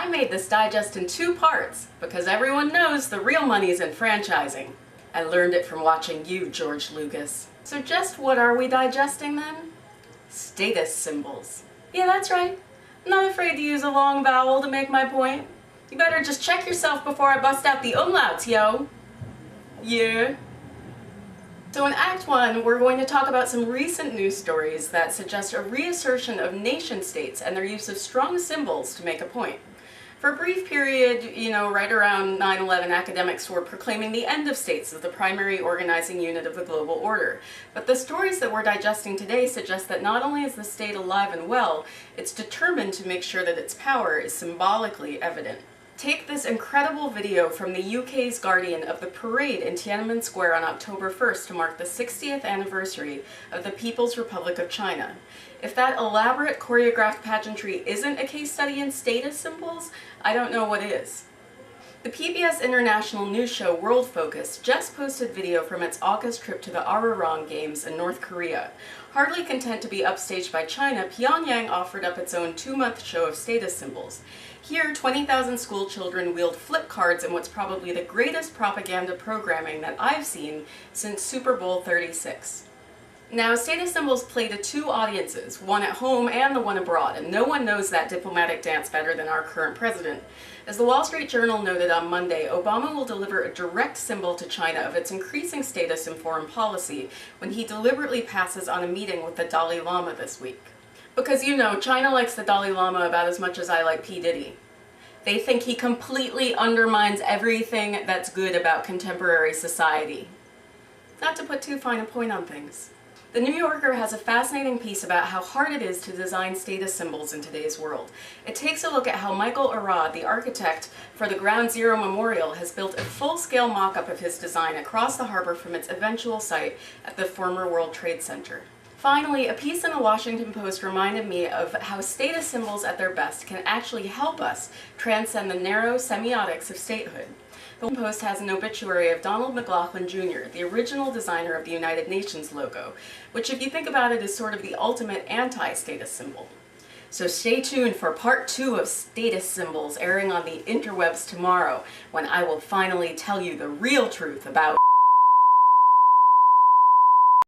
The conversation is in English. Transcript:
I made this digest in 2 parts because everyone knows the real money's in franchising. I learned it from watching you, George Lucas. So just what are we digesting then? Status symbols. Yeah, that's right. I'm not afraid to use a long vowel to make my point. You better just check yourself before I bust out the umlauts, yo. Yeah. So in Act 1, we're going to talk about some recent news stories that suggest a reassertion of nation-states and their use of strong symbols to make a point. For a brief period, right around 9/11, academics were proclaiming the end of states as the primary organizing unit of the global order. But the stories that we're digesting today suggest that not only is the state alive and well, it's determined to make sure that its power is symbolically evident. Take this incredible video from the UK's Guardian of the parade in Tiananmen Square on October 1st to mark the 60th anniversary of the People's Republic of China. If that elaborate choreographed pageantry isn't a case study in status symbols, I don't know what is. The PBS international news show World Focus just posted video from its August trip to the Arirang Games in North Korea. Hardly content to be upstaged by China, Pyongyang offered up its own 2-month show of status symbols. Here, 20,000 school children wield flip cards in what's probably the greatest propaganda programming that I've seen since Super Bowl 36. Now, status symbols play to 2 audiences, one at home and the one abroad, and no one knows that diplomatic dance better than our current president. As the Wall Street Journal noted on Monday, Obama will deliver a direct symbol to China of its increasing status in foreign policy when he deliberately passes on a meeting with the Dalai Lama this week. Because China likes the Dalai Lama about as much as I like P. Diddy. They think he completely undermines everything that's good about contemporary society. Not to put too fine a point on things. The New Yorker has a fascinating piece about how hard it is to design status symbols in today's world. It takes a look at how Michael Arad, the architect for the Ground Zero Memorial, has built a full-scale mock-up of his design across the harbor from its eventual site at the former World Trade Center. Finally, a piece in the Washington Post reminded me of how status symbols at their best can actually help us transcend the narrow semiotics of statehood. The Post has an obituary of Donald McLaughlin Jr., the original designer of the United Nations logo, which, if you think about it, is sort of the ultimate anti-status symbol. So stay tuned for part 2 of status symbols airing on the interwebs tomorrow, when I will finally tell you the real truth about